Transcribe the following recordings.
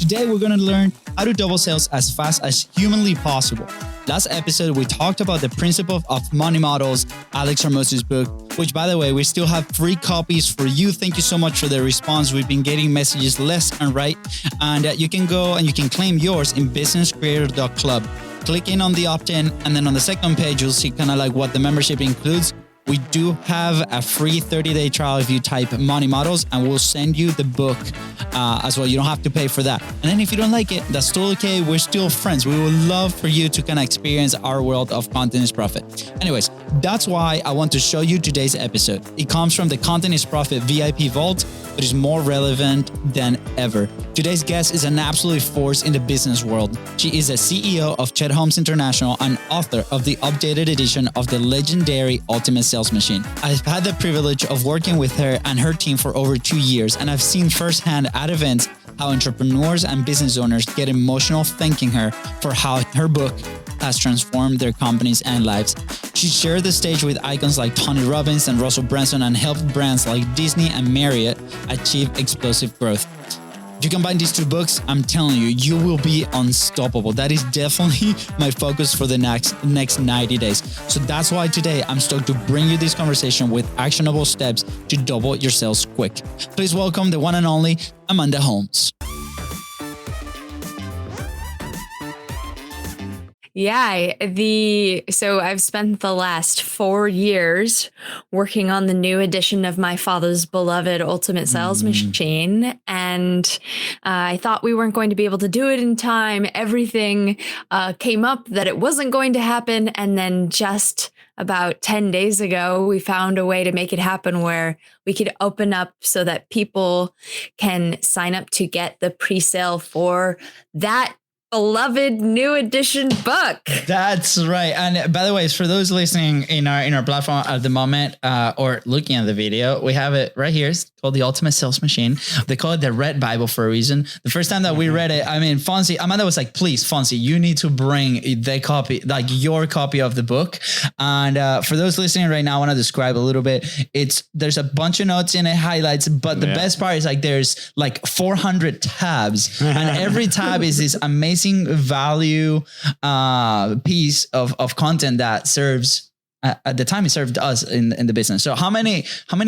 Today, we're going to learn how to double sales as fast as humanly possible. Last episode, we talked about the principle of money models, Alex Hermos's book, which, by the way, we still have free copies for you. Thank you so much for the response. We've been getting messages left and right. And you can go and you can claim yours in businesscreator.club. Click in on the opt-in, and then on the second page, you'll see kind of like what the membership includes. We do have a free 30-day trial if you type money models, and we'll send you the book as well. You don't have to pay for that. And then if you don't like it, that's still okay. We're still friends. We would love for you to kind of experience our world of Content is Profit. Anyways, that's why I want to show you today's episode. It comes from the Content is Profit VIP Vault, but is more relevant than ever. Today's guest is an absolute force in the business world. She is a CEO of Chet Holmes International and author of the updated edition of the legendary Ultimate Sales Machine. I've had the privilege of working with her and her team for over 2 years, and I've seen firsthand at events how entrepreneurs and business owners get emotional thanking her for how her book has transformed their companies and lives. She shared the stage with icons like Tony Robbins and Russell Brunson and helped brands like Disney and Marriott achieve explosive growth. If you combine these two books, I'm telling you, you will be unstoppable. That is definitely my focus for the next 90 days. So that's why today I'm stoked to bring you this conversation with actionable steps to double your sales quick. Please welcome the one and only Amanda Holmes. Yeah, so I've spent the last 4 years working on the new edition of my father's beloved Ultimate Sales Machine, and I thought we weren't going to be able to do it in time. Everything came up that it wasn't going to happen, and then just about 10 days ago, we found a way to make it happen where we could open up so that people can sign up to get the pre-sale for that beloved new edition book. That's right. And by the way, for those listening in our platform at the moment or looking at the video, we have it right here. It's called the Ultimate Sales Machine. They call it the Red Bible for a reason. The first time that we read it, I mean, Fonzi, Amanda was like, please, Fonzi, you need to bring the copy, like your copy of the book. And for those listening right now, I want to describe a little bit. There's a bunch of notes in it, highlights, but the best part is like there's like 400 tabs and every tab is this amazing value piece of content that serves at the time it served us in the business. So how many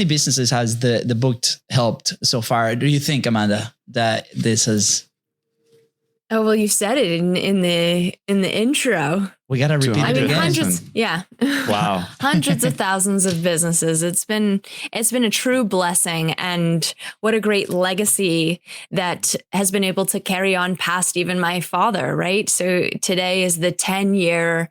businesses has the book helped so far? Do you think, Amanda, that this has? Oh, well, you said it in the intro. We got to repeat it again. Hundreds. Yeah. Wow. Hundreds of thousands of businesses. It's been a true blessing, and what a great legacy that has been able to carry on past even my father, right? So today is the 10-year,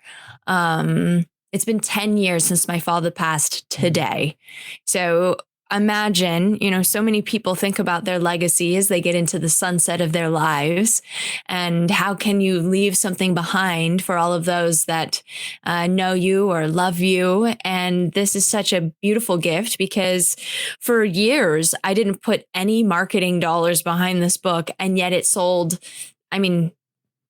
it's been 10 years since my father passed today. So imagine, so many people think about their legacy as they get into the sunset of their lives, and how can you leave something behind for all of those that know you or love you? And this is such a beautiful gift, because for years I didn't put any marketing dollars behind this book, and yet it sold,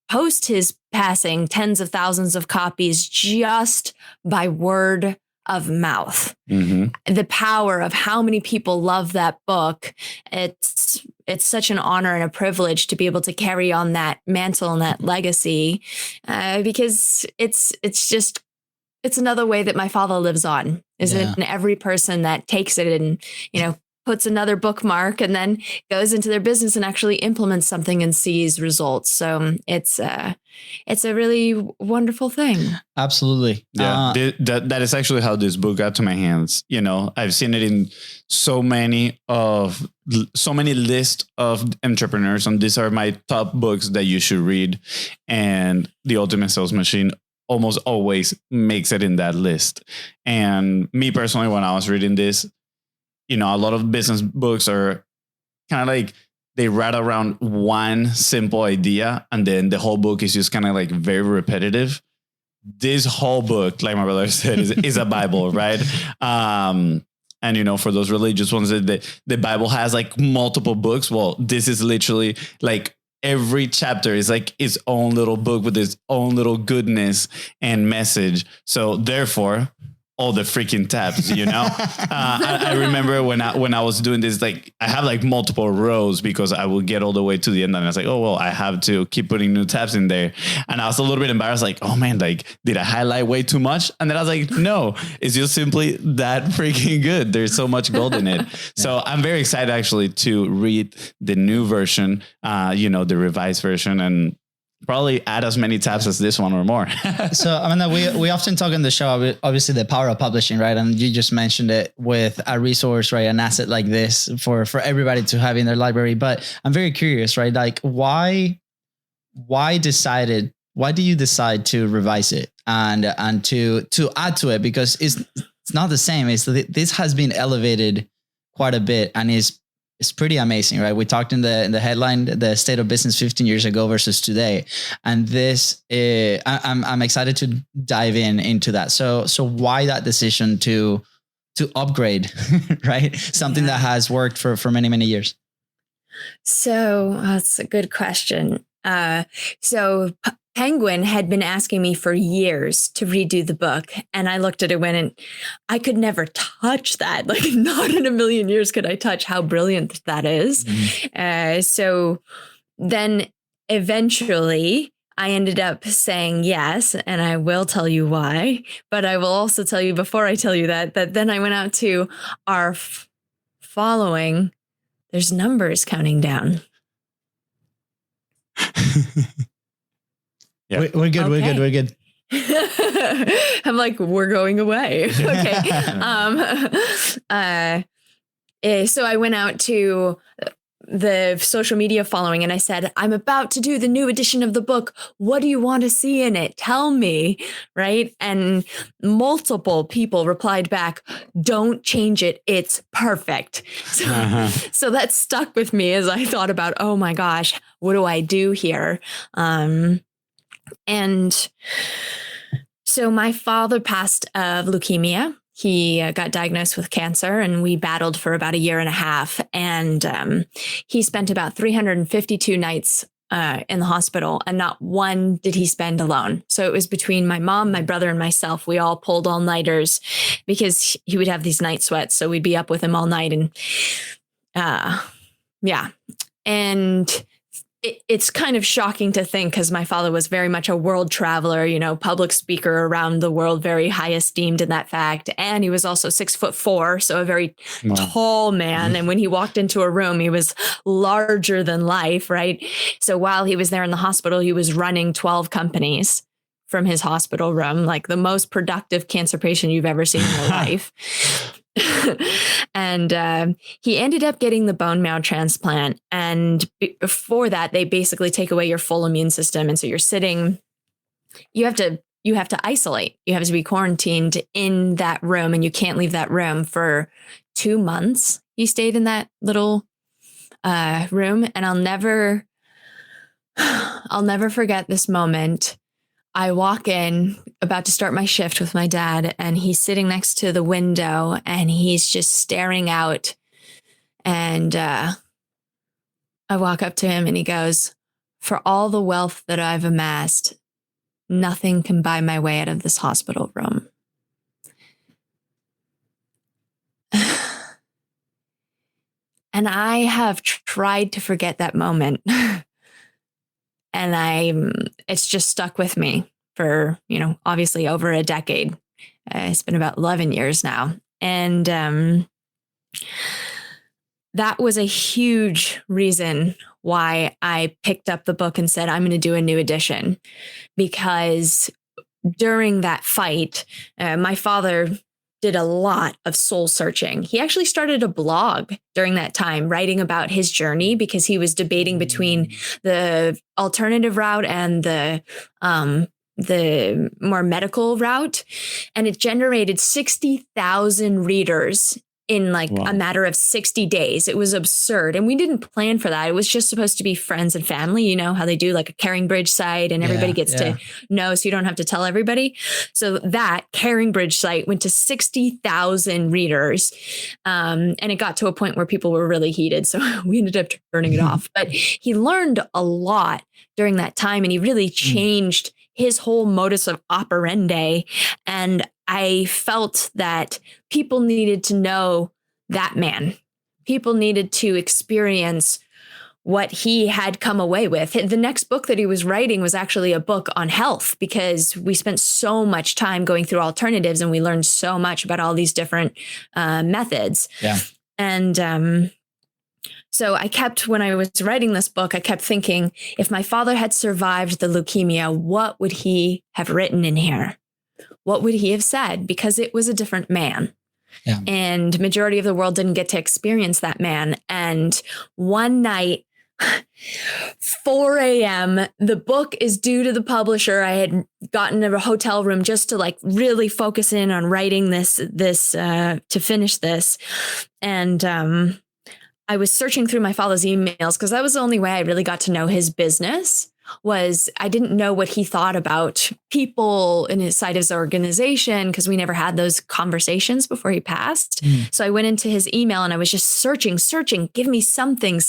post his passing, tens of thousands of copies just by word of mouth. Mm-hmm. The power of how many people love that book. It's such an honor and a privilege to be able to carry on that mantle and that legacy, because it's another way that my father lives on, in every person that takes it and, puts another bookmark and then goes into their business and actually implements something and sees results. So it's a really wonderful thing. Absolutely. Yeah. That is actually how this book got to my hands. I've seen it in so many lists of entrepreneurs, and these are my top books that you should read. And the Ultimate Sales Machine almost always makes it in that list. And me personally, when I was reading this, a lot of business books are kind of like they write around one simple idea, and then the whole book is just kind of like very repetitive. This whole book, like my brother said, is a Bible, right? And for those religious ones, the Bible has like multiple books. Well, this is literally like every chapter is like its own little book with its own little goodness and message. So therefore, all the freaking tabs, you know. I remember when I was doing this, like I have like multiple rows because I will get all the way to the end and I was like, oh well, I have to keep putting new tabs in there, and I was a little bit embarrassed, like, oh man, like did I highlight way too much? And then I was like, no, it's just simply that freaking good. There's so much gold in it. So I'm very excited actually to read the new version, the revised version, and probably add as many tabs as this one or more. So, I mean, we often talk on the show, obviously the power of publishing, right? And you just mentioned it with a resource, right? An asset like this for everybody to have in their library. But I'm very curious, right? Like why do you decide to revise it and to add to it? Because it's not the same. This has been elevated quite a bit and it's pretty amazing, right? We talked in the headline, the state of business 15 years ago versus today. And this, I'm excited to dive into that. So why that decision to upgrade, right? Something that has worked for many, many years. So that's a good question. So Penguin had been asking me for years to redo the book. And I looked at it and I could never touch that. Like not in a million years could I touch how brilliant that is. Mm-hmm. So then eventually I ended up saying yes, and I will tell you why, but I will also tell you before I tell you that then I went out to our following. There's numbers counting down. Yeah. We're good. Okay. We're good. I'm like, we're going away. Okay. So I went out to the social media following and I said, I'm about to do the new edition of the book. What do you want to see in it? Tell me. Right. And multiple people replied back, don't change it. It's perfect. So that stuck with me as I thought about, oh my gosh, what do I do here? And so my father passed of leukemia. He got diagnosed with cancer and we battled for about a year and a half. And he spent about 352 nights in the hospital, and not one did he spend alone. So it was between my mom, my brother, and myself. We all pulled all-nighters because he would have these night sweats. So we'd be up with him all night. And yeah. And it's kind of shocking to think because my father was very much a world traveler, public speaker around the world, very high esteemed in that fact. And he was also 6'4", so a very tall man. And when he walked into a room, he was larger than life, right? So while he was there in the hospital, he was running 12 companies from his hospital room, like the most productive cancer patient you've ever seen in your life. And he ended up getting the bone marrow transplant. And before that, they basically take away your full immune system. And so you're sitting, you have to isolate. You have to be quarantined in that room and you can't leave that room for 2 months. He stayed in that little room. And I'll never forget this moment. I walk in about to start my shift with my dad, and he's sitting next to the window and he's just staring out. And I walk up to him and he goes, for all the wealth that I've amassed, nothing can buy my way out of this hospital room. And I have tried to forget that moment. And it's just stuck with me for, obviously over a decade. It's been about 11 years now. And that was a huge reason why I picked up the book and said, I'm going to do a new edition. Because during that fight, my father did a lot of soul searching. He actually started a blog during that time, writing about his journey because he was debating between the alternative route and the more medical route. And it generated 60,000 readers in a matter of 60 days. It was absurd. And we didn't plan for that. It was just supposed to be friends and family, how they do like a Caring Bridge site and everybody gets to know, so you don't have to tell everybody. So that Caring Bridge site went to 60,000 readers. And it got to a point where people were really heated. So we ended up turning it off. But he learned a lot during that time and he really changed his whole modus of operandi. And I felt that people needed to know that man. People needed to experience what he had come away with. The next book that he was writing was actually a book on health, because we spent so much time going through alternatives and we learned so much about all these different methods. Yeah. And so I kept, when I was writing this book, I kept thinking, if my father had survived the leukemia, what would he have written in here? What would he have said? Because it was a different man. Yeah. And majority of the world didn't get to experience that man. And one night, 4 a.m., the book is due to the publisher. I had gotten a hotel room just to like really focus in on writing this to finish this. And I was searching through my father's emails, because that was the only way I really got to know his business. Was I didn't know what he thought about people inside his organization, because we never had those conversations before he passed. So I went into his email and I was just searching, give me something.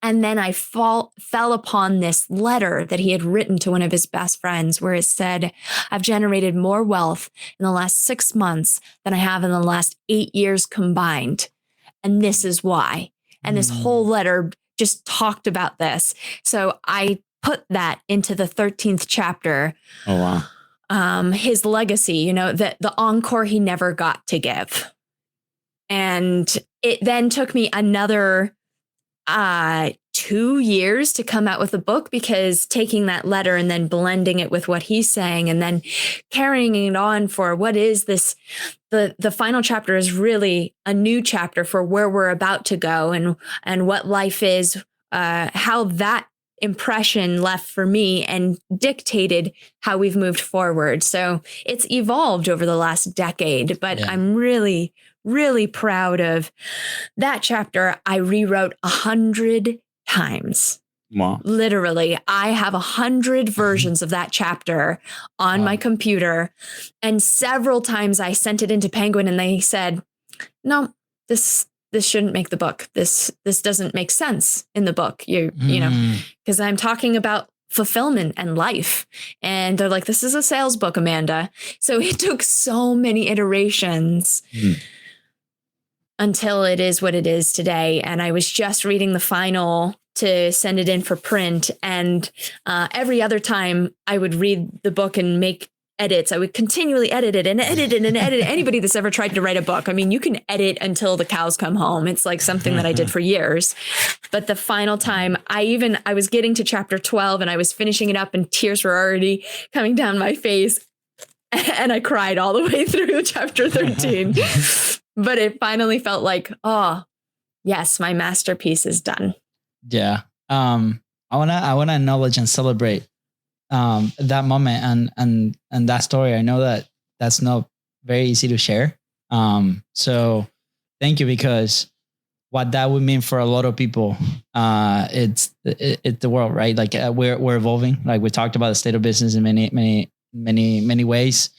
And then I fell upon this letter that he had written to one of his best friends, where it said, I've generated more wealth in the last 6 months than I have in the last 8 years combined. And this is why. And this whole letter just talked about this. So I put that into the 13th chapter. Oh, wow. His legacy, the encore he never got to give. And it then took me another 2 years to come out with a book, because taking that letter and then blending it with what he's saying and then carrying it on for what is this, the final chapter is really a new chapter for where we're about to go and what life is, how that impression left for me and dictated how we've moved forward. So it's evolved over the last decade, but I'm really, really proud of that chapter. I rewrote 100 times. Wow. Literally, I have 100 versions of that chapter on my computer. And several times I sent it into Penguin and they said, no, this shouldn't make the book. This doesn't make sense in the book. You know, because I'm talking about fulfillment and life. And they're like, this is a sales book, Amanda. So it took so many iterations until it is what it is today. And I was just reading the final to send it in for print. And every other time I would read the book and make edits, I would continually edit it and edit it and edit it. Anybody that's ever tried to write a book, I mean, you can edit until the cows come home. It's like something that I did for years. But the final time, I was getting to chapter 12 and I was finishing it up and tears were already coming down my face. And I cried all the way through chapter 13. But it finally felt like, oh, yes, my masterpiece is done. Yeah. I wanna acknowledge and celebrate that moment and that story. I know that that's not very easy to share. So thank you, because what that would mean for a lot of people, it's the world, right? Like we're evolving. Like we talked about the state of business in many ways,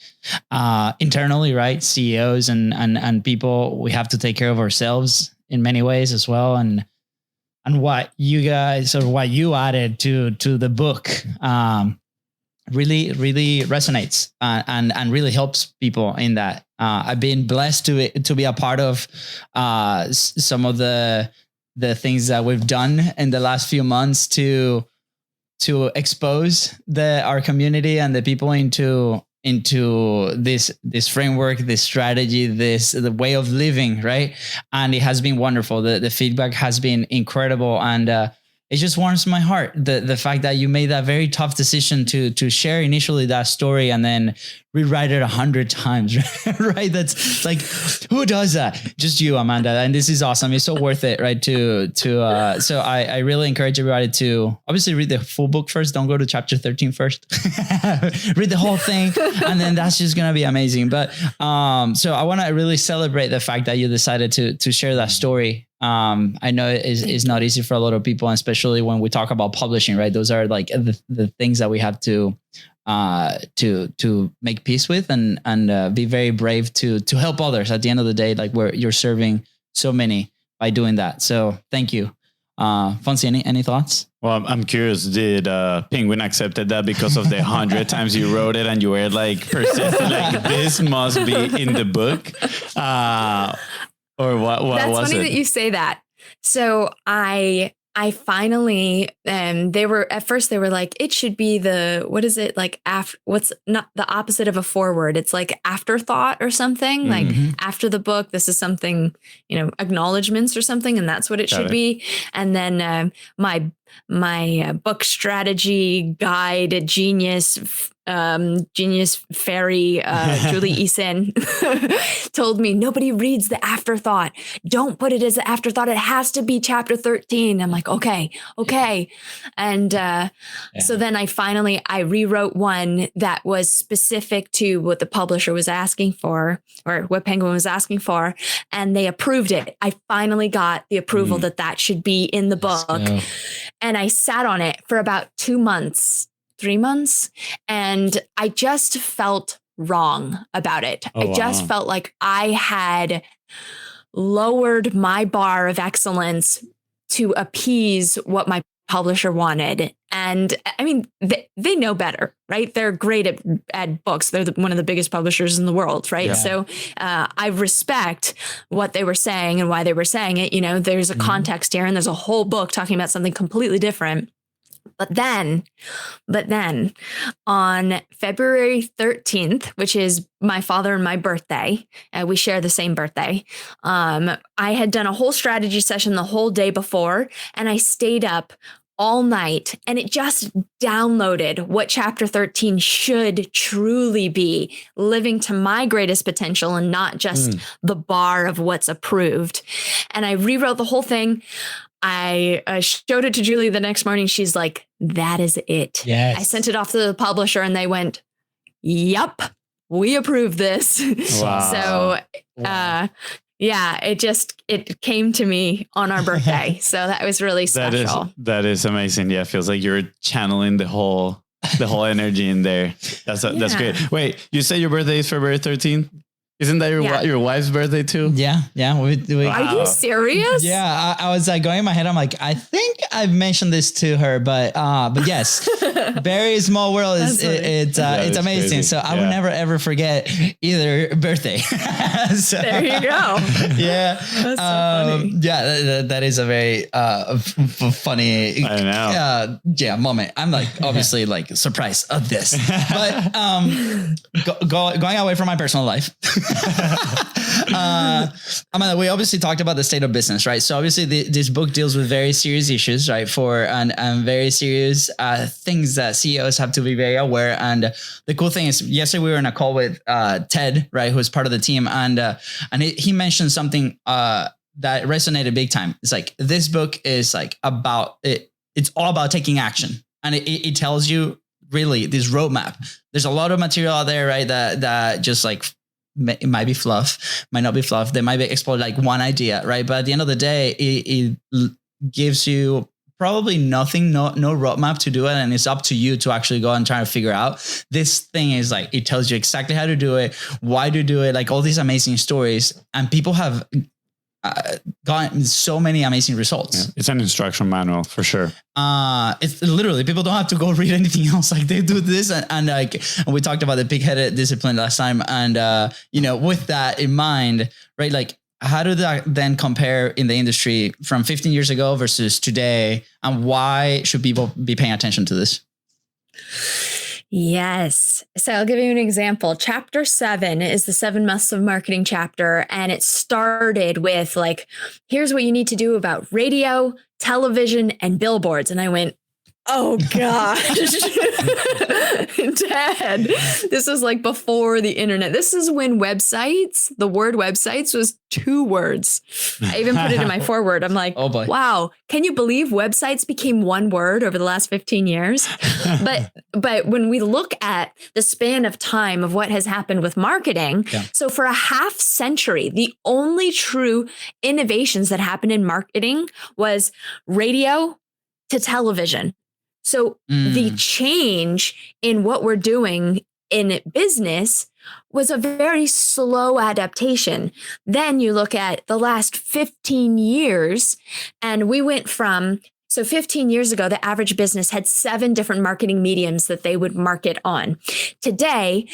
internally, right? CEOs and people, we have to take care of ourselves in many ways as well. And what you guys, or what you added to the book, really resonates and really helps people in that. I've been blessed to be a part of some of the things that we've done in the last few months to expose our community and the people into this framework, this strategy, the way of living, right? And it has been wonderful. The feedback has been incredible, and it just warms my heart. The fact that you made that very tough decision to share initially that story and then rewrite it 100 times, right? That's like, who does that? Just you, Amanda. And this is awesome. It's so worth it, right? So I really encourage everybody to obviously read the full book first. Don't go to chapter 13 first. Read the whole thing. And then that's just going to be amazing. But so I want to really celebrate the fact that you decided to share that story. I know it's not easy for a lot of people, and especially when we talk about publishing, right? Those are like the things that we have to make peace with and be very brave to help others at the end of the day, like where you're serving so many by doing that. So thank you. Fonzi, any thoughts? Well, I'm curious, did Penguin accepted that because of the 100 times you wrote it and you were like persistent, like this must be in the book? Or what That's was funny it? that you say that. So I finally, they were like, it should be what is it? Like what's not the opposite of a foreword? It's like afterthought or something, like after the book, this is something, acknowledgements or something. And that's what it should be. And then my book strategy guide, genius fairy, Julie Eason told me nobody reads the afterthought. Don't put it as the afterthought. It has to be chapter 13. I'm like, okay. And so then I rewrote one that was specific to what the publisher was asking for, or what Penguin was asking for, and they approved it. I finally got the approval that should be in the book. And I sat on it for about 3 months, and I just felt wrong about it. I just felt like I had lowered my bar of excellence to appease what my publisher wanted. And I mean, they know better, right? They're great at books. They're one of the biggest publishers in the world, right? Yeah. So I respect what they were saying and why they were saying it. There's a context here, and there's a whole book talking about something completely different. But then on February 13th, which is my father and my birthday, we share the same birthday. I had done a whole strategy session the whole day before, and I stayed up all night, and it just downloaded what chapter 13 should truly be, living to my greatest potential and not just the bar of what's approved. And I rewrote the whole thing. I showed it to Julie the next morning. She's like, that is it. Yes. I sent it off to the publisher, and they went, yep, we approve this. Wow. So, it came to me on our birthday. So that was really special. That is amazing. Yeah. It feels like you're channeling the whole energy in there. That's great. Wait, you said your birthday is February 13th? Isn't that your wife's birthday too? Yeah. We Are you serious? Yeah. I was like going in my head. I'm like, I think I've mentioned this to her, but yes, very small world. It's amazing. Crazy. So I would never ever forget either birthday. So, there you go. Yeah. That's so funny. Yeah. That is a very funny. I know. Moment. I'm like obviously like surprised of this, but going away from my personal life. Amanda, we obviously talked about the state of business, right? So obviously this book deals with very serious issues, right? And very serious things that CEOs have to be very aware. And the cool thing is, yesterday we were in a call with Ted, right, who's part of the team, and he mentioned something that resonated big time. It's like, this book is like about it. It's all about taking action, and it tells you really this roadmap. There's a lot of material out there, right? That just like, it might be fluff, might not be fluff. They might explore like one idea, right? But at the end of the day, it gives you probably nothing, no roadmap to do it. And it's up to you to actually go and try to figure out. This thing is like, it tells you exactly how to do it, why to do it, like all these amazing stories. And people have gotten so many amazing results. Yeah, it's an instruction manual for sure. It's literally, people don't have to go read anything else. Like they do this and we talked about the pig-headed discipline last time. And, with that in mind, right? Like, how do that then compare in the industry from 15 years ago versus today? And why should people be paying attention to this? Yes. So I'll give you an example. Chapter 7 is the 7 Musts of Marketing chapter. And it started with like, here's what you need to do about radio, television, and billboards. And I went, oh gosh, Dad, this was like before the internet. This is when the word websites was 2 words. I even put it in my foreword. I'm like, oh boy, wow, can you believe websites became 1 word over the last 15 years? But when we look at the span of time of what has happened with marketing, so for a half century, the only true innovations that happened in marketing was radio to television. So the change in what we're doing in business was a very slow adaptation. Then you look at the last 15 years, and we went from, so 15 years ago, the average business had 7 different marketing mediums that they would market on. Today,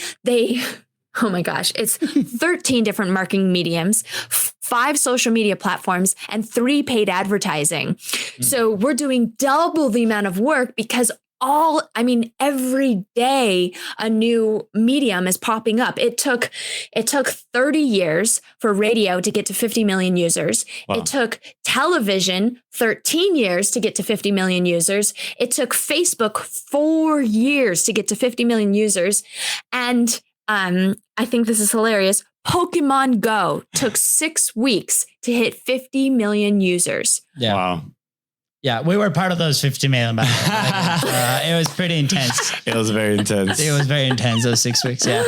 oh my gosh, it's 13 different marketing mediums, 5 social media platforms, and 3 paid advertising. So we're doing double the amount of work because every day a new medium is popping up. It took 30 years for radio to get to 50 million users. Wow. It took television 13 years to get to 50 million users. It took Facebook 4 years to get to 50 million users. And I think this is hilarious. Pokemon Go took 6 weeks to hit 50 million users. Yeah. Wow. Yeah, we were part of those 50 million back then. It was pretty intense. It was very intense. Those 6 weeks. Yeah.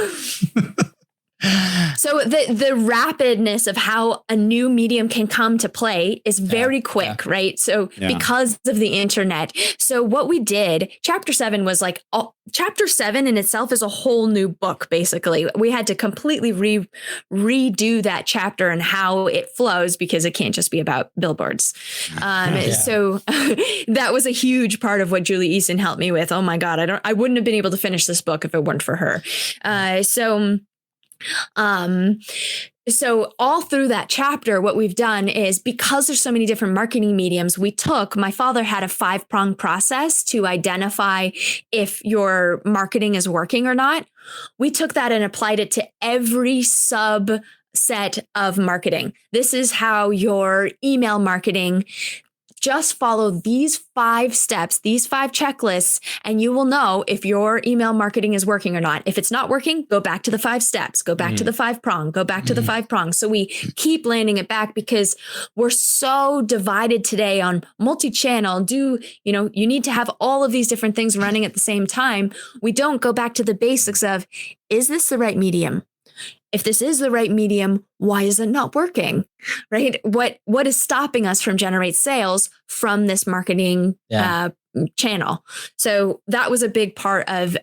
So the rapidness of how a new medium can come to play is very quick, right? So because of the internet. So what we did, chapter 7 was like, chapter 7 in itself is a whole new book, basically. We had to completely redo that chapter and how it flows because it can't just be about billboards. So that was a huge part of what Julie Easton helped me with. Oh my God, I wouldn't have been able to finish this book if it weren't for her. So all through that chapter, what we've done is, because there's so many different marketing mediums, my father had a 5-pronged process to identify if your marketing is working or not. We took that and applied it to every subset of marketing. This is how your email marketing, just follow these 5 steps, these 5 checklists, and you will know if your email marketing is working or not. If it's not working, go back to the 5 steps, go back to the 5-prong, go back to the 5-prong. So we keep landing it back because we're so divided today on multi-channel. You need to have all of these different things running at the same time. We don't go back to the basics of, is this the right medium? If this is the right medium, why is it not working? Right? What is stopping us from generate sales from this marketing channel? So that was a big part of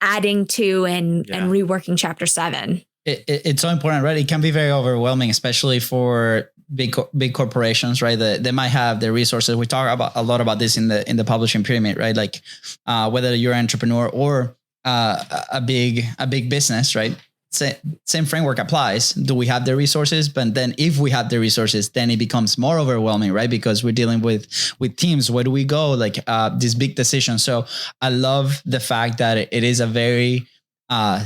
adding to and reworking chapter 7. It's so important, right? It can be very overwhelming, especially for big corporations, right? They might have the resources. We talk a lot about this in the publishing pyramid, right? Like whether you're an entrepreneur or a big business, right? Same framework applies. Do we have the resources? But then if we have the resources, then it becomes more overwhelming, right? Because we're dealing with teams. Where do we go? Like this big decision. So I love the fact that it is a very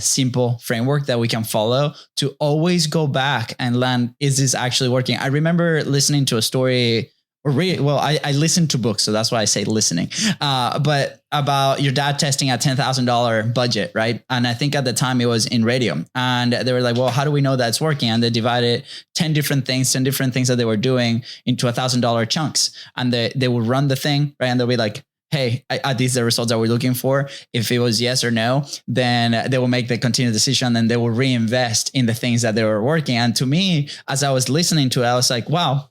simple framework that we can follow to always go back and land. Is this actually working? I remember listening to a story. I listen to books, so that's why I say listening. But about your dad testing a $10,000 budget, right? And I think at the time it was in radio, and they were like, "Well, how do we know that's working?" And they divided 10 different things that they were doing into $1,000 chunks, and they would run the thing, right? And they'll be like, "Hey, are these the results that we're looking for?" If it was yes or no, then they will make the continued decision, and they will reinvest in the things that they were working. And to me, as I was listening to it, I was like, "Wow."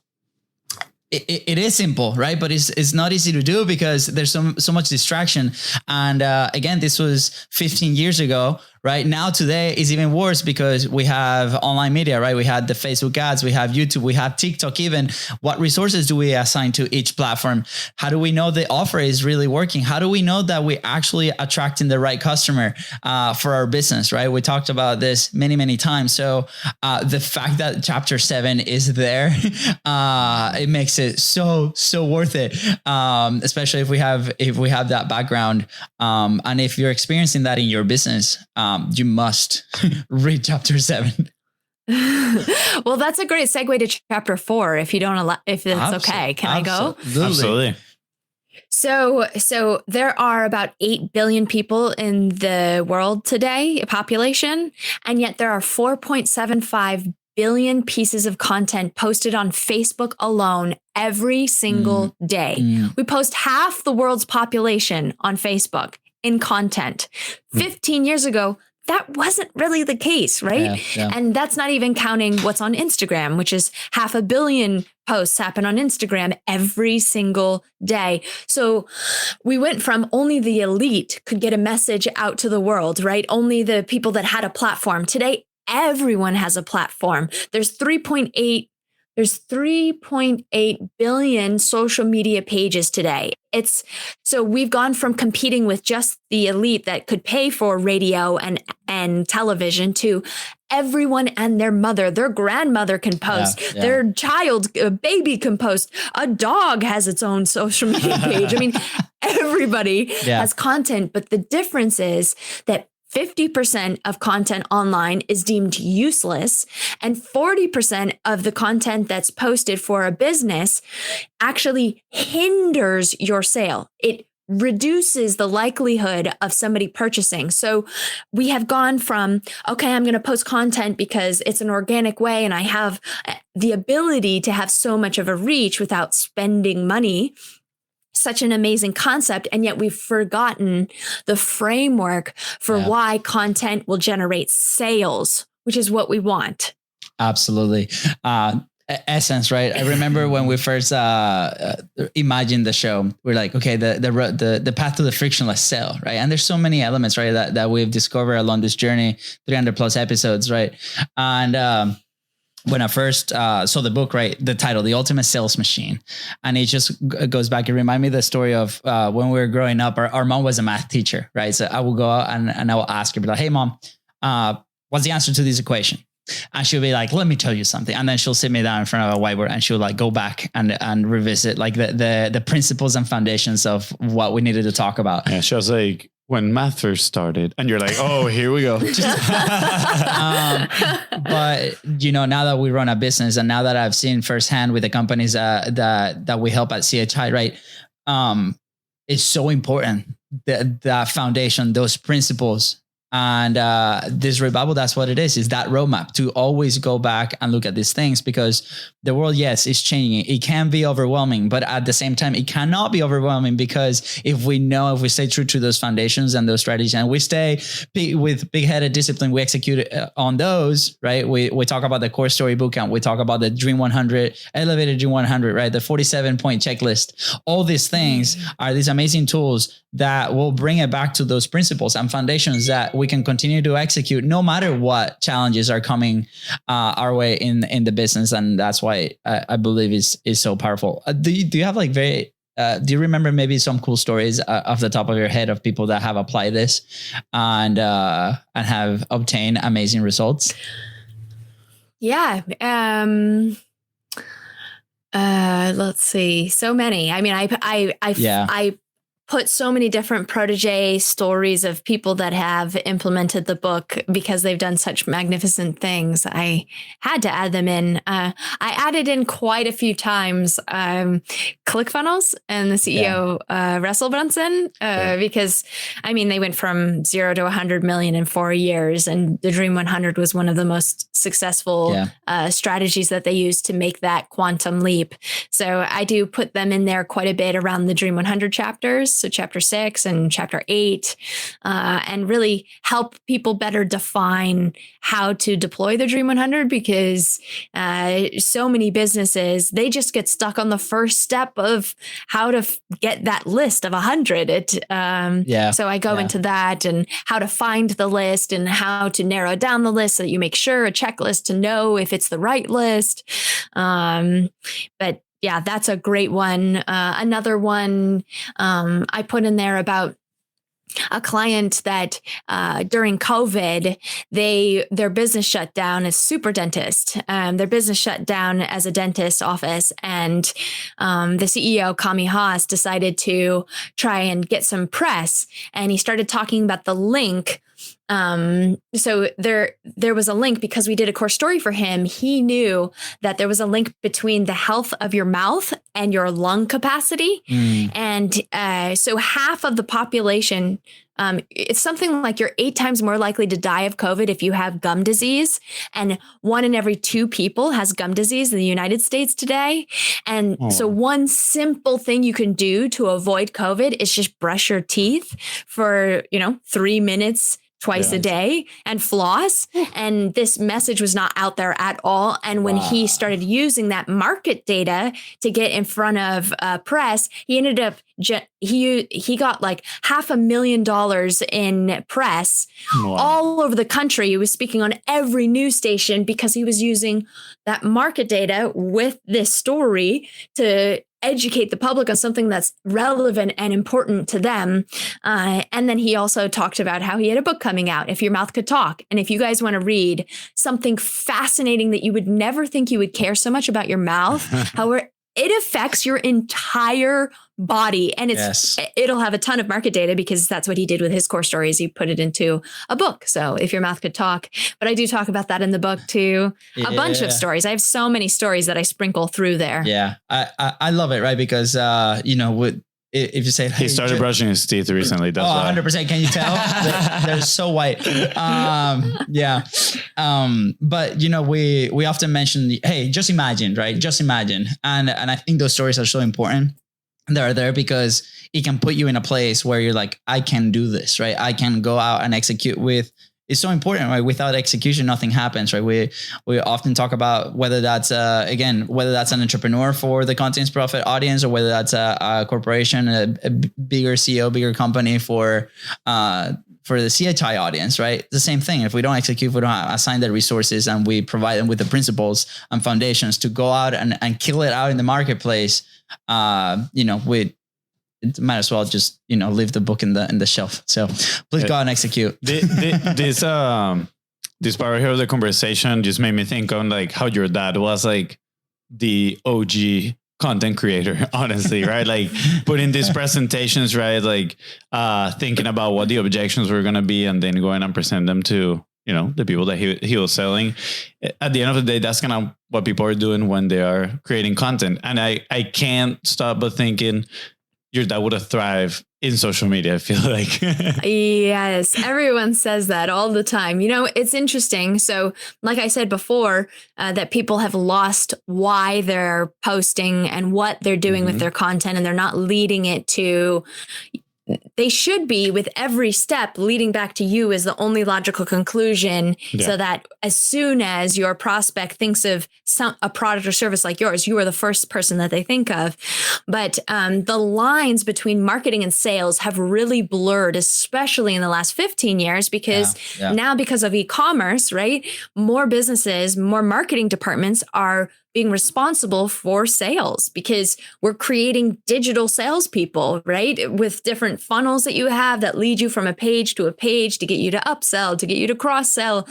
It is simple, right? But it's not easy to do because there's so much distraction. And again, this was 15 years ago, right? Now today is even worse because we have online media, right? We had the Facebook ads, we have YouTube, we have TikTok even. What resources do we assign to each platform? How do we know the offer is really working? How do we know that we're actually attracting the right customer for our business, right? We talked about this many times. So the fact that chapter 7 is there, it makes it so worth it. Especially if we have that background. And if you're experiencing that in your business, you must read chapter 7. Well, that's a great segue to chapter 4. If you don't allow, if it's okay, can I go? Absolutely. So there are about 8 billion people in the world today, population, and yet there are 4.75 billion pieces of content posted on Facebook alone every single day. We post half the world's population on Facebook in content. 15 years ago, that wasn't really the case, right? Yeah. And that's not even counting what's on Instagram, which is 500 million posts happen on Instagram every single day. So we went from only the elite could get a message out to the world, right? Only the people that had a platform. Today, everyone has a platform. There's 3.8 billion social media pages today. So we've gone from competing with just the elite that could pay for radio and television to everyone and their mother, their grandmother can post, their child, a baby can post, a dog has its own social media page. I mean, everybody has content, but the difference is that 50% of content online is deemed useless, and 40% of the content that's posted for a business actually hinders your sale. It reduces the likelihood of somebody purchasing. So we have gone from, okay, I'm going to post content because it's an organic way and I have the ability to have so much of a reach without spending money. Such an amazing concept. And yet we've forgotten the framework for why content will generate sales, which is what we want. Absolutely. Essence, right? I remember when we first imagined the show, we're like, okay, the path to the frictionless sale, right? And there's so many elements, right, that we've discovered along this journey, 300 plus episodes, right? And when I first saw the book, right, the title, The Ultimate Sales Machine, and it just goes back. It reminded me of the story of when we were growing up, our mom was a math teacher, right? So I will go out and I will ask her, be like, hey, mom, what's the answer to this equation? And she'll be like, let me tell you something. And then she'll sit me down in front of a whiteboard and she'll like go back and revisit like the principles and foundations of what we needed to talk about. Yeah, she was like, when math first started, and you're like, oh, here we go. But now that we run a business and now that I've seen firsthand with the companies that we help at CHI, right? It's so important that foundation, those principles. And this revival, that's what it is that roadmap to always go back and look at these things, because the world, yes, is changing. It can be overwhelming, but at the same time, it cannot be overwhelming, because if we stay true to those foundations and those strategies, and we stay with big-headed discipline, we execute on those, right? We talk about the core story bootcamp. We talk about the Dream 100, elevated Dream 100, right? The 47-point checklist. All these things are these amazing tools that will bring it back to those principles and foundations that we can continue to execute no matter what challenges are coming our way in the business. And that's why I believe is so powerful. Do you have like do you remember maybe some cool stories off the top of your head of people that have applied this and have obtained amazing results? Yeah. Let's see. So many. I mean, I put so many different protege stories of people that have implemented the book because they've done such magnificent things. I had to add them in. I added in quite a few times ClickFunnels and the CEO, Russell Brunson, because I mean, they went from 0 to 100 million in 4 years, and the Dream 100 was one of the most successful strategies that they used to make that quantum leap. So I do put them in there quite a bit around the Dream 100 chapters. So chapter 6 and chapter 8, and really help people better define how to deploy the Dream 100, because so many businesses, they just get stuck on the first step of how to get that list of 100. So I go into that and how to find the list and how to narrow down the list so that you make sure a checklist to know if it's the right list. But yeah, that's a great one. Another one I put in there about a client that during COVID, their business shut down as super dentist. Their business shut down as a dentist office, and the CEO, Kami Haas, decided to try and get some press, and he started talking about the link. So there was a link because we did a core story for him. He knew that there was a link between the health of your mouth and your lung capacity. And so half of the population, it's something like you're 8 times more likely to die of COVID if you have gum disease. And 1 in every 2 people has gum disease in the United States today. And so one simple thing you can do to avoid COVID is just brush your teeth for, 3 minutes, twice a day and floss. And this message was not out there at all. And when he started using that market data to get in front of press, he ended up, he got like $500,000 in press all over the country. He was speaking on every news station because he was using that market data with this story to educate the public on something that's relevant and important to them. And then he also talked about how he had a book coming out, If Your Mouth Could Talk. And if you guys want to read something fascinating that you would never think you would care so much about your mouth, however, it affects your entire body. And it'll have a ton of market data because that's what he did with his core stories. He put it into a book. So If Your Mouth Could Talk. But I do talk about that in the book too. A bunch of stories. I have so many stories that I sprinkle through there. Yeah. I love it, right? Because, if you say he started brushing his teeth recently, that's 100%. Can you tell? They're so white. But we often mention, hey, just imagine, right? Just imagine. And I think those stories are so important. They're there because it can put you in a place where you're like, I can do this, right? I can go out and execute with. It's so important, right? Without execution, nothing happens, right? We often talk about whether that's whether that's an entrepreneur for the Contents Profit audience, or whether that's a corporation, a bigger CEO, bigger company for the CHI audience, right? It's the same thing. If we don't execute, if we don't assign the resources and we provide them with the principles and foundations to go out and kill it out in the marketplace, it might as well just, leave the book in the shelf. So please go out and execute. This part here of the conversation just made me think on like how your dad was like the OG content creator, honestly, right? Like putting these presentations, right? Like thinking about what the objections were going to be and then going and present them to, the people that he was selling. At the end of the day, that's kind of what people are doing when they are creating content. And I can't stop but thinking, your dad would have thrived in social media, I feel like. Yes, everyone says that all the time. It's interesting. So like I said before, that people have lost why they're posting and what they're doing with their content, and they're not leading it to... They should be, with every step leading back to you as the only logical conclusion, so that as soon as your prospect thinks of a product or service like yours, you are the first person that they think of. But the lines between marketing and sales have really blurred, especially in the last 15 years, because now because of e-commerce, right? More businesses, more marketing departments are being responsible for sales because we're creating digital salespeople, right? With different funnels that you have that lead you from a page to get you to upsell, to get you to cross sell,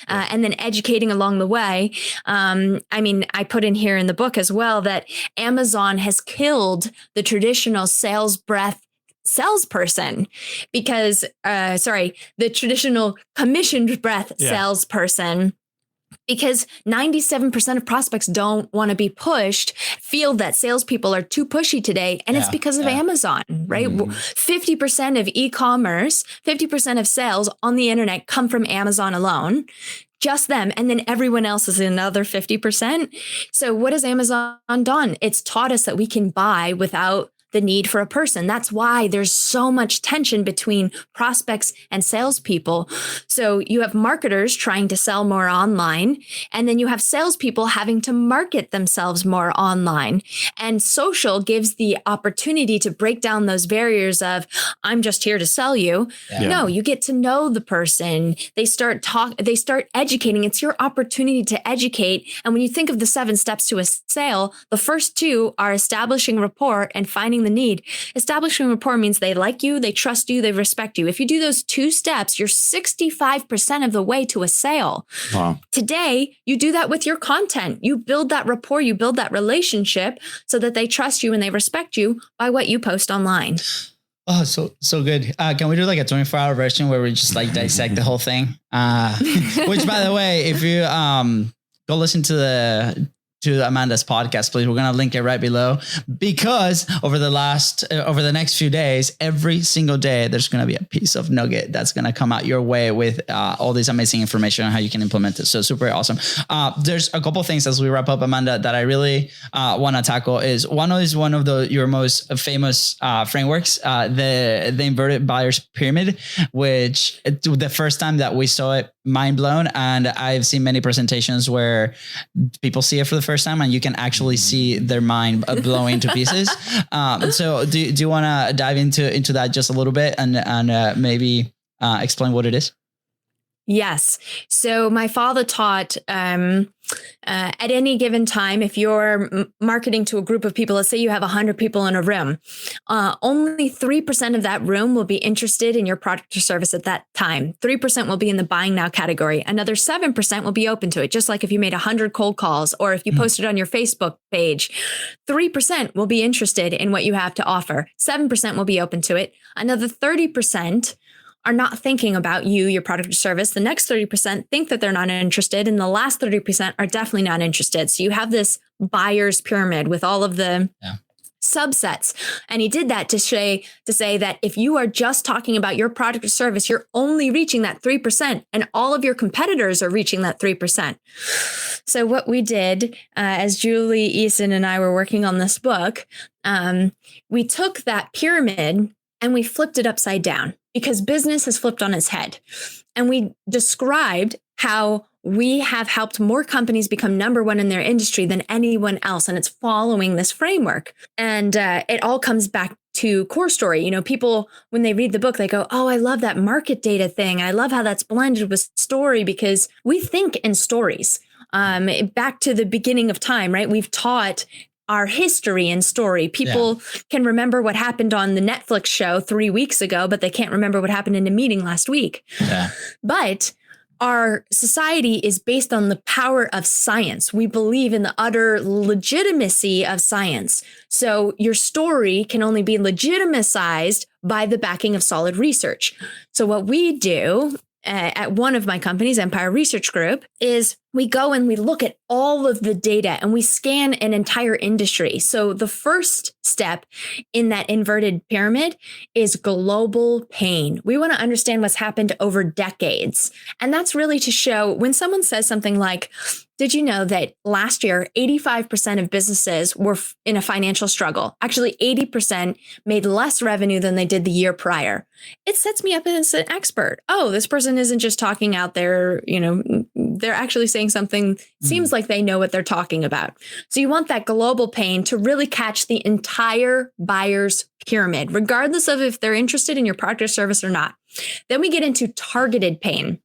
and then educating along the way. I put in here in the book as well that Amazon has killed the traditional sales breath salesperson because, the traditional commissioned breath salesperson. Because 97% of prospects don't want to be pushed, feel that salespeople are too pushy today. And it's because of Amazon, right? 50% of e-commerce, 50% of sales on the internet come from Amazon alone. Just them. And then everyone else is another 50%. So what has Amazon done? It's taught us that we can buy without the need for a person. That's why there's so much tension between prospects and salespeople. So you have marketers trying to sell more online, and then you have salespeople having to market themselves more online. And social gives the opportunity to break down those barriers of, I'm just here to sell you. No, you get to know the person. They start educating. It's your opportunity to educate. And when you think of the 7 steps to a sale, the first 2 are establishing rapport and finding the need. Establishing rapport means they like you, they trust you, they respect you. If you do those 2 steps, you're 65% of the way to a sale. Wow. Today, you do that with your content. You build that rapport, you build that relationship so that they trust you and they respect you by what you post online. Oh, so good. Can we do like a 24-hour version where we just like dissect the whole thing? Which, by the way, if you go listen to to Amanda's podcast, please. We're going to link it right below, because over the next few days, every single day, there's going to be a piece of nugget that's going to come out your way with all this amazing information on how you can implement it. So super awesome. There's a couple of things as we wrap up, Amanda, that I really want to tackle. Is one of your most famous frameworks, the inverted buyer's pyramid, which the first time that we saw it, mind blown. And I've seen many presentations where people see it for the first time and you can actually see their mind blowing to pieces. So do you want to dive into that just a little bit and maybe explain what it is? Yes. So my father taught at any given time, if you're marketing to a group of people, let's say you have 100 people in a room, only 3% of that room will be interested in your product or service at that time. 3% will be in the buying now category. Another 7% will be open to it. Just like if you made 100 cold calls, or if you posted on your Facebook page, 3% will be interested in what you have to offer. 7% will be open to it. Another 30% are not thinking about you, your product or service. The next 30% think that they're not interested. And the last 30% are definitely not interested. So you have this buyer's pyramid with all of the subsets. And he did that to say that if you are just talking about your product or service, you're only reaching that 3%, and all of your competitors are reaching that 3%. So what we did, as Julie Eason and I were working on this book, we took that pyramid and we flipped it upside down, because business has flipped on its head. And we described how we have helped more companies become number one in their industry than anyone else. And it's following this framework. And it all comes back to core story. You know, people, when they read the book, they go, oh, I love that market data thing. I love how that's blended with story, because we think in stories. Back to the beginning of time, right? We've taught our history and story. People can remember what happened on the Netflix show 3 weeks ago, but they can't remember what happened in a meeting last week. Yeah. But our society is based on the power of science. We believe in the utter legitimacy of science. So your story can only be legitimized by the backing of solid research. So what we do at one of my companies, Empire Research Group, is we go and we look at all of the data and we scan an entire industry. So the first step in that inverted pyramid is global pain. We want to understand what's happened over decades. And that's really to show when someone says something like, did you know that last year, 85% of businesses were in a financial struggle? Actually, 80% made less revenue than they did the year prior. It sets me up as an expert. Oh, this person isn't just talking out there, they're actually saying something, seems like they know what they're talking about. So you want that global pain to really catch the entire buyer's pyramid, regardless of if they're interested in your product or service or not. Then we get into targeted pain.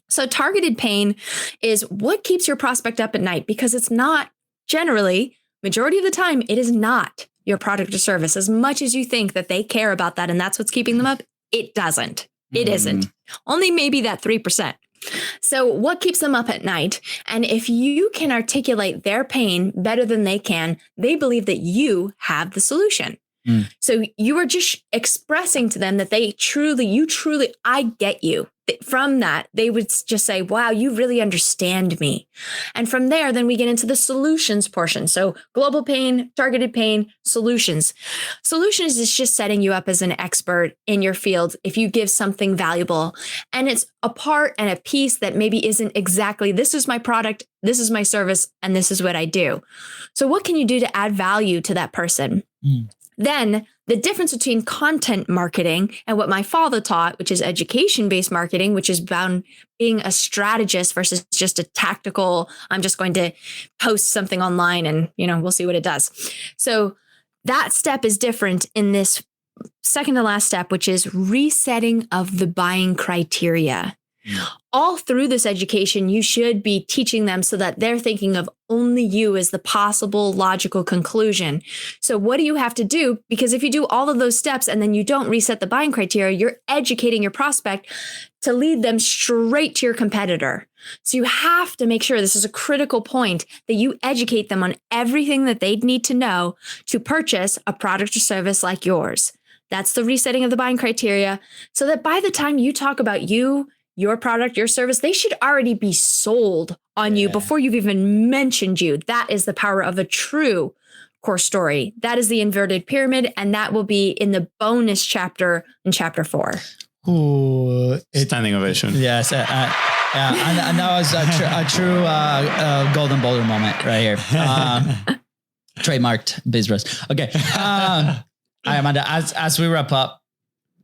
So targeted pain is what keeps your prospect up at night, because it's not generally, majority of the time, it is not your product or service. As much as you think that they care about that and that's what's keeping them up, it doesn't. It isn't. Only maybe that 3%. So what keeps them up at night? And if you can articulate their pain better than they can, they believe that you have the solution. So you are just expressing to them that you truly, I get you. From that, they would just say, wow, you really understand me. And from there, then we get into the solutions portion. So global pain, targeted pain, solutions. Solutions is just setting you up as an expert in your field if you give something valuable. And it's a part and a piece that maybe isn't exactly, this is my product, this is my service, and this is what I do. So what can you do to add value to that person? Then the difference between content marketing and what my father taught, which is education-based marketing, which is about being a strategist versus just a tactical, I'm just going to post something online and, we'll see what it does. So that step is different in this second to last step, which is resetting of the buying criteria. All through this education, you should be teaching them so that they're thinking of only you as the possible logical conclusion. So what do you have to do? Because if you do all of those steps and then you don't reset the buying criteria, you're educating your prospect to lead them straight to your competitor. So you have to make sure, this is a critical point, that you educate them on everything that they'd need to know to purchase a product or service like yours. That's the resetting of the buying criteria, so that by the time you talk about your product, your service, they should already be sold on you before you've even mentioned you. That is the power of a true core story. That is the inverted pyramid, and that will be in the bonus chapter in chapter 4. Ooh, standing ovation. Yes. And that was a true golden boulder moment right here. Trademarked Biz Bros. Okay. All right, Amanda, as we wrap up,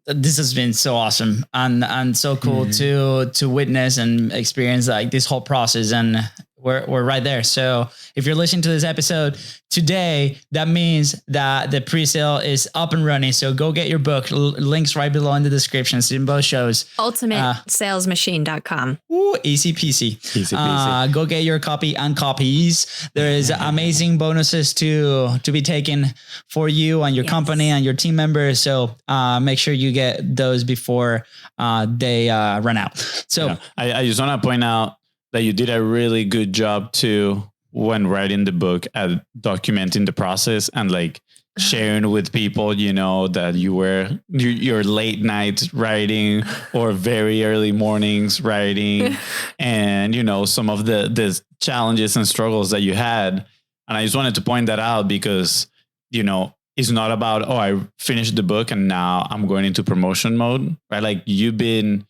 this has been so awesome and so cool to witness and experience like this whole process. And we're right there. So if you're listening to this episode today, that means that the pre-sale is up and running. So go get your book. Links right below in the description. It's in both shows. UltimateSalesMachine.com. Ooh, easy peasy. Easy peasy. Go get your copy and copies. There is amazing bonuses to be taken for you and your company and your team members. So make sure you get those before they run out. So I just want to point out that you did a really good job too when writing the book at documenting the process and like sharing with people, you know, that you were your late nights writing or very early mornings writing and, you know, some of the challenges and struggles that you had. And I just wanted to point that out because, you know, it's not about, oh, I finished the book and now I'm going into promotion mode, right? Like you've been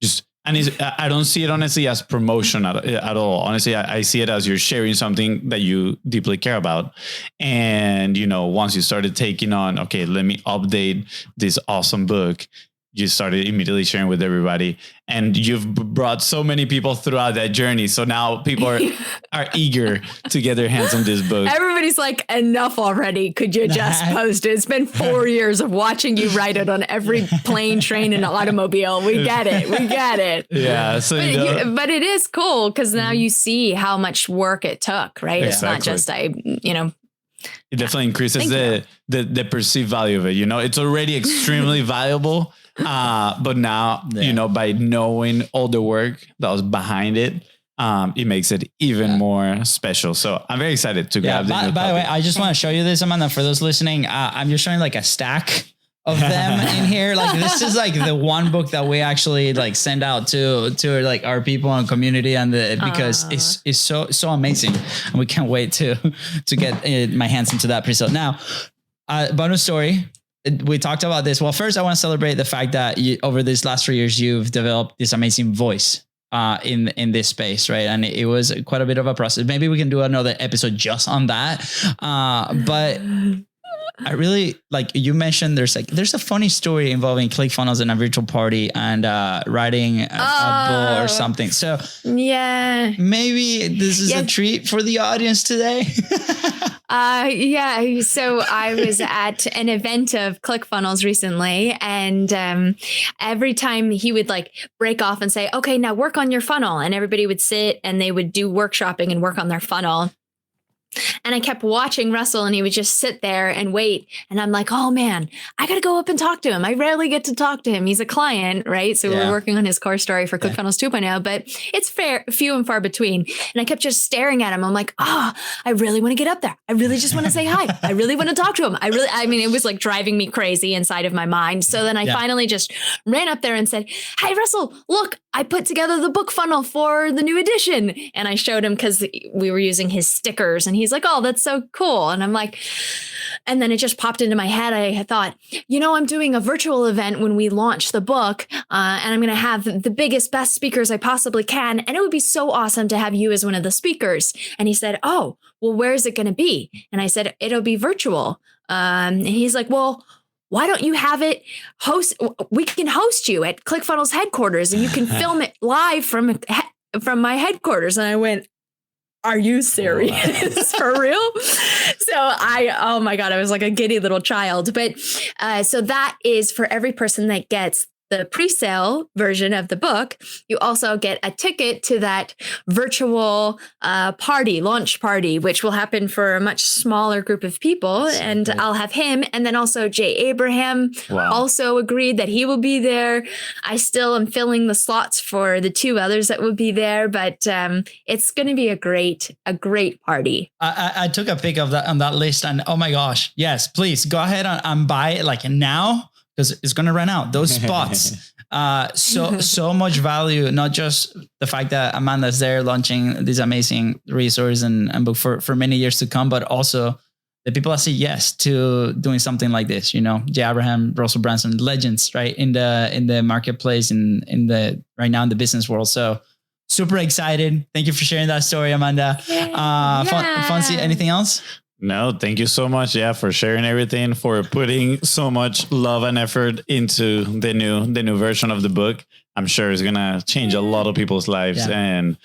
just, and I don't see it honestly as promotion at all. Honestly, I see it as you're sharing something that you deeply care about. And, you know, once you started taking on, okay, let me update this awesome book, you started immediately sharing with everybody. And you've brought so many people throughout that journey. So now people are eager to get their hands on this book. Everybody's like, enough already. Could you just post it? It's been 4 years of watching you write it on every plane, train, and automobile. We get it. We get it. Yeah. So, but it is cool because now you see how much work it took, right? Yeah, it's not just, it definitely increases the perceived value of it. You know, it's already extremely valuable. But now, you know, by knowing all the work that was behind it, it makes it even more special. So I'm very excited to grab by the way, I just want to show you this, Amanda, for those listening. I'm just showing like a stack of them in here. Like this is like the one book that we actually like send out to like our people and community and because it's so amazing. And we can't wait to get my hands into that pre-sale. Now, bonus story. We talked about this. Well, first I want to celebrate the fact that over these last 3 years, you've developed this amazing voice in this space, right? And it was quite a bit of a process. Maybe we can do another episode just on that. But I really like you mentioned there's a funny story involving ClickFunnels and a virtual party and writing a bull or something. So yeah, maybe this is a treat for the audience today. So I was at an event of ClickFunnels recently, and every time he would like break off and say, okay, now work on your funnel. And everybody would sit and they would do workshopping and work on their funnel. And I kept watching Russell and he would just sit there and wait. And I'm like, oh man, I got to go up and talk to him. I rarely get to talk to him. He's a client, right? So we're working on his core story for ClickFunnels 2.0, but it's few and far between. And I kept just staring at him. I'm like, I really want to get up there. I really just want to say hi. I really want to talk to him. It was like driving me crazy inside of my mind. So then I finally just ran up there and said, hey, Russell, look, I put together the book funnel for the new edition. And I showed him because we were using his stickers and he's like, oh, that's so cool. And I'm like, and then it just popped into my head. I thought, I'm doing a virtual event when we launch the book and I'm going to have the biggest, best speakers I possibly can. And it would be so awesome to have you as one of the speakers. And he said, oh, well, where is it going to be? And I said, it'll be virtual. And he's like, well, why don't you have it we can host you at ClickFunnels headquarters and you can film it live from my headquarters. And I went, are you serious? For real? So oh my God, I was like a giddy little child. But so that is for every person that gets the pre-sale version of the book. You also get a ticket to that virtual launch party, which will happen for a much smaller group of people. So and cool. I'll have him. And then also Jay Abraham also agreed that he will be there. I still am filling the slots for the 2 others that will be there, but it's going to be a great party. I took a pic of that on that list and oh my gosh, yes, please go ahead and buy it like now. Because it's going to run out. Those spots So much value, not just the fact that Amanda's there launching this amazing resource and book for many years to come, but also the people that say yes to doing something like this, Jay Abraham, Russell Brunson, legends, right? In the marketplace, in the right now in the business world. So super excited. Thank you for sharing that story, Amanda. Fonzi, anything else? No, thank you so much. Yeah, for sharing everything, for putting so much love and effort into the new version of the book. I'm sure it's gonna change a lot of people's lives and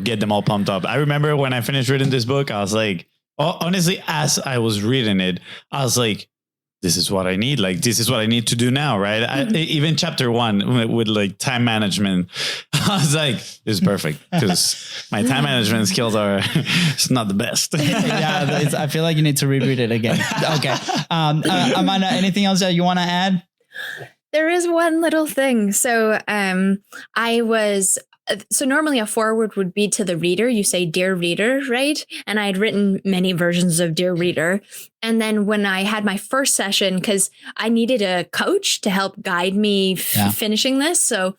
get them all pumped up. I remember when I finished reading this book, I was like, honestly, as I was reading it, I was like, this is what I need. Like, this is what I need to do now. Right. Even chapter 1 with like time management, I was like, this is perfect because my time management skills are it's not the best. I feel like you need to reread it again. Okay. Amanda, anything else that you want to add? There is one little thing. So so normally a foreword would be to the reader. You say, "Dear reader," right? And I had written many versions of "Dear reader." And then when I had my first session, because I needed a coach to help guide me finishing this. So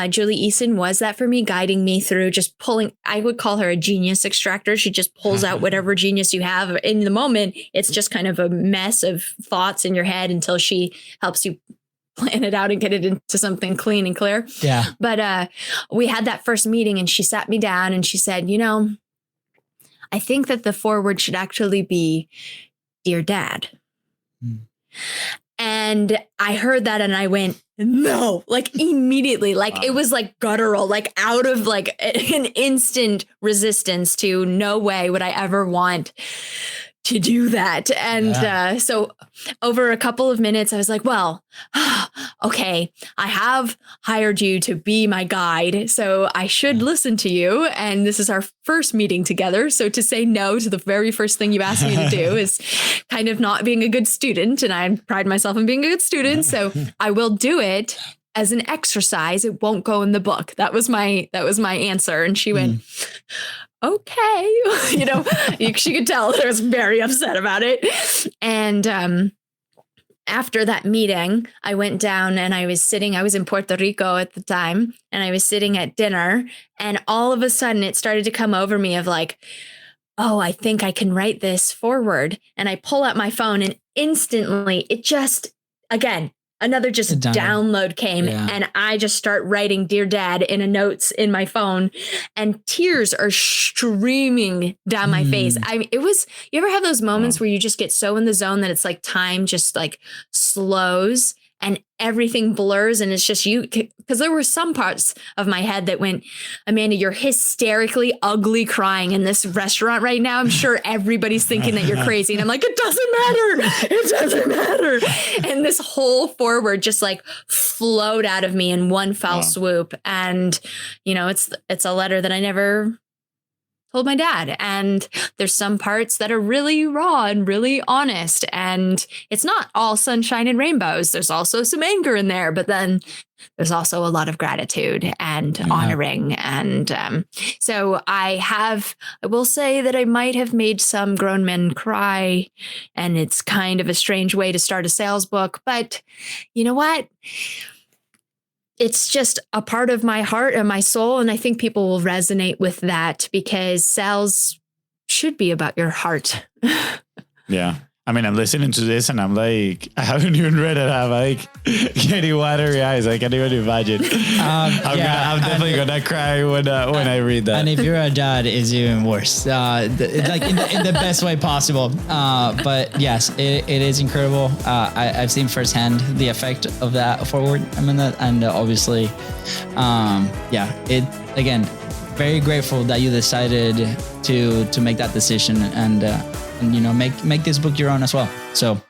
Julie Eason was that for me, guiding me through just pulling. I would call her a genius extractor. She just pulls out whatever genius you have in the moment. It's just kind of a mess of thoughts in your head until she helps you plan it out and get it into something clean and clear. Yeah. But we had that first meeting and she sat me down and she said, I think that the foreword should actually be "Dear Dad." And I heard that and I went, no, like immediately, like it was like guttural, like out of like an instant resistance to no way would I ever want to do that. And so over a couple of minutes, I was like, well, okay, I have hired you to be my guide, so I should listen to you. And this is our first meeting together. So to say no to the very first thing you asked me to do is kind of not being a good student. And I pride myself on being a good student. So I will do it as an exercise. It won't go in the book. That was my answer. And she went, okay, she could tell I was very upset about it. And after that meeting, I went down and I was in Puerto Rico at the time, and I was sitting at dinner, and all of a sudden it started to come over me of like, oh, I think I can write this forward. And I pull out my phone and instantly it just, again, another just download came and I just start writing "Dear Dad" in a notes in my phone, and tears are streaming down my face. You ever have those moments where you just get so in the zone that it's like time just like slows and everything blurs and it's just you? Because there were some parts of my head that went, Amanda, you're hysterically ugly crying in this restaurant right now. I'm sure everybody's thinking that you're crazy. And I'm like, it doesn't matter. And this whole foreword just like flowed out of me in one foul swoop. And, it's a letter that I never told my dad. And there's some parts that are really raw and really honest. And it's not all sunshine and rainbows. There's also some anger in there, but then there's also a lot of gratitude and honoring. And so I will say that I might have made some grown men cry, and it's kind of a strange way to start a sales book, but you know what? It's just a part of my heart and my soul. And I think people will resonate with that because sales should be about your heart. Yeah. I mean, I'm listening to this and I'm like, I haven't even read it. I'm like getting watery eyes. I can't even imagine. I'm definitely going to cry when I read that. And if you're a dad, it's even worse. Like in the best way possible. But yes, it is incredible. I've seen firsthand the effect of that foreword. And obviously, again, very grateful that you decided to make that decision and make this book your own as well. So